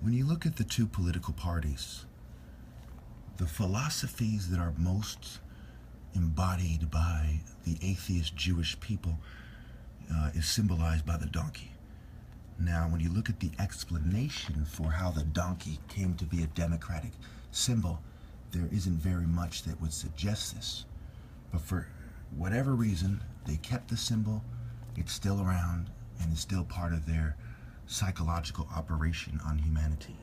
When you look at the two political parties, the philosophies that are most embodied by the atheist Jewish people is symbolized by the donkey. Now, when you look at the explanation for how the donkey came to be a democratic symbol, there isn't very much that would suggest this. But for whatever reason, they kept the symbol. It's still around and is still part of their psychological operation on humanity.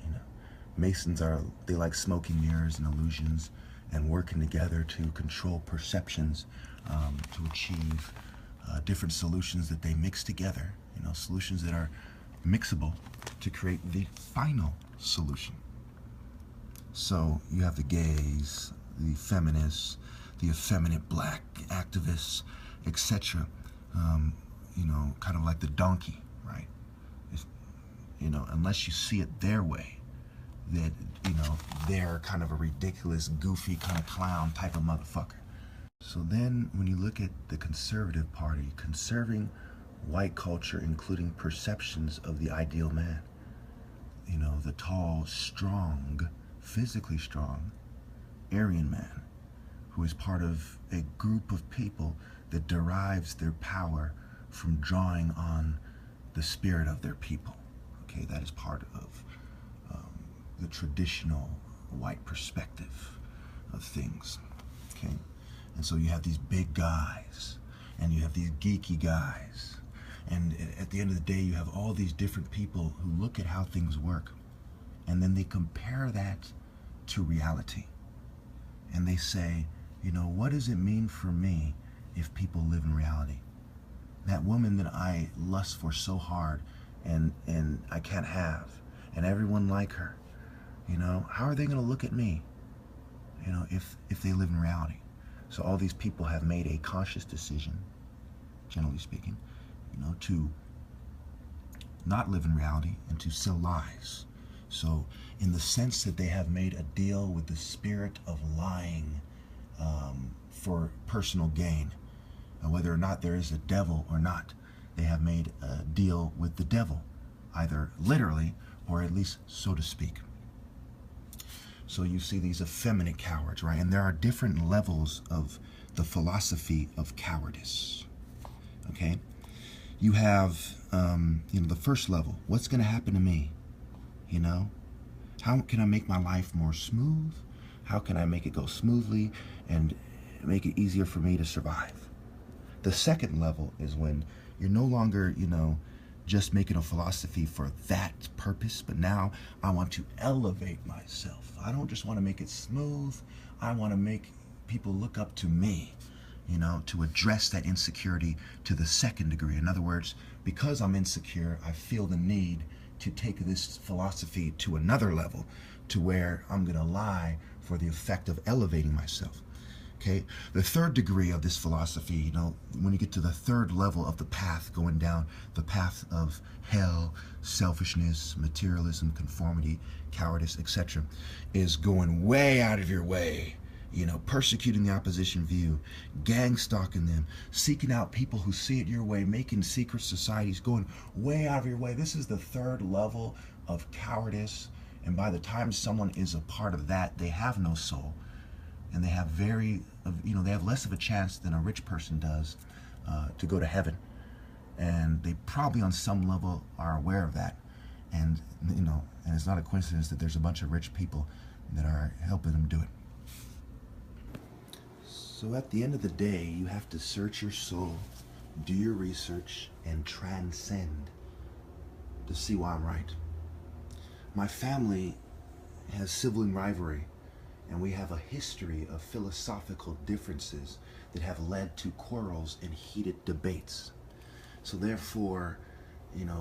Masons they like smoking mirrors and illusions and working together to control perceptions, to achieve different solutions that they mix together, solutions that are mixable to create the final solution. So you have the gays, the feminists, the effeminate black activists, etc. Kind of like the donkey, right? Unless you see it their way, that, they're kind of a ridiculous, goofy kind of clown type of motherfucker. So then when you look at the conservative party, conserving white culture, including perceptions of the ideal man, the tall, strong, physically strong Aryan man who is part of a group of people that derives their power from drawing on the spirit of their people. Okay, that is part of the traditional white perspective of things. Okay, and so you have these big guys and you have these geeky guys, and at the end of the day you have all these different people who look at how things work and then they compare that to reality and they say, what does it mean for me if people live in reality? That woman that I lust for so hard and I can't have, and everyone like her, how are they going to look at me, if they live in reality? So all these people have made a conscious decision, generally speaking, to not live in reality and to sell lies. So in the sense that they have made a deal with the spirit of lying for personal gain, whether or not there is a devil or not, they have made a deal with the devil, either literally or at least so to speak. So you see these effeminate cowards, right? And there are different levels of the philosophy of cowardice. Okay? You have, the first level. What's going to happen to me? How can I make my life more smooth? How can I make it go smoothly and make it easier for me to survive? The second level is when you're no longer, just making a philosophy for that purpose, but now I want to elevate myself. I don't just want to make it smooth. I want to make people look up to me, to address that insecurity to the second degree. In other words, because I'm insecure, I feel the need to take this philosophy to another level, to where I'm going to lie for the effect of elevating myself. Okay, the third degree of this philosophy, when you get to the third level of the path, going down the path of hell, selfishness, materialism, conformity, cowardice, etc., is going way out of your way, persecuting the opposition view, gang stalking them, seeking out people who see it your way, making secret societies, going way out of your way. This is the third level of cowardice, and by the time someone is a part of that, they have no soul. And they have they have less of a chance than a rich person does to go to heaven. And they probably on some level are aware of that. And, and it's not a coincidence that there's a bunch of rich people that are helping them do it. So at the end of the day, you have to search your soul, do your research, and transcend to see why I'm right. My family has sibling rivalry, and we have a history of philosophical differences that have led to quarrels and heated debates. So therefore,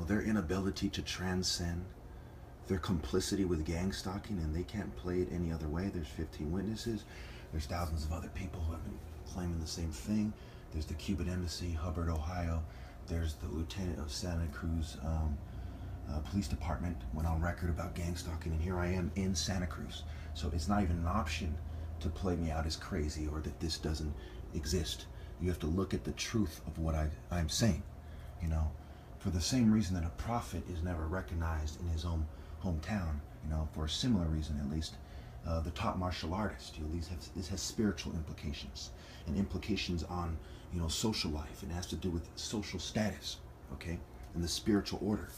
their inability to transcend, their complicity with gang stalking, and they can't play it any other way. There's 15 witnesses. There's thousands of other people who have been claiming the same thing. There's the Cuban Embassy, Hubbard, Ohio. There's the lieutenant of Santa Cruz Police Department went on record about gang stalking, and here I am in Santa Cruz. So it's not even an option to play me out as crazy or that this doesn't exist. You have to look at the truth of what I'm saying, for the same reason that a prophet is never recognized in his own hometown, you know, for a similar reason at least, the top martial artist. You know, this has spiritual implications and implications on, you know, social life. It has to do with social status, okay, and the spiritual order,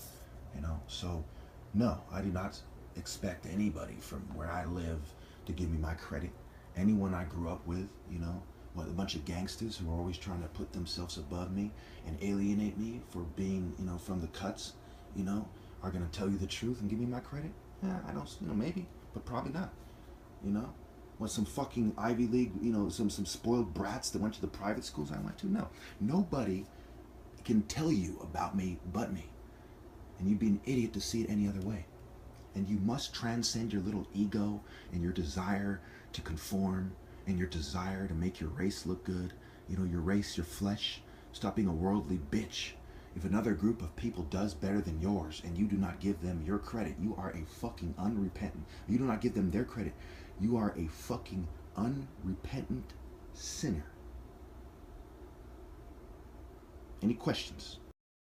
you know. So, no, I do not expect anybody from where I live to give me my credit. Anyone I grew up with, you know, what, a bunch of gangsters who are always trying to put themselves above me and alienate me for being, you know, from the cuts, you know, are going to tell you the truth and give me my credit? Yeah, I don't, you know, maybe, but probably not. You know, what, some fucking Ivy League, you know, some spoiled brats that went to the private schools I went to? No, nobody can tell you about me but me, and you'd be an idiot to see it any other way. And you must transcend your little ego and your desire to conform and your desire to make your race look good. You know, your race, your flesh. Stop being a worldly bitch. If another group of people does better than yours and you do not give them your credit, you are a fucking unrepentant. You do not give them their credit. You are a fucking unrepentant sinner. Any questions?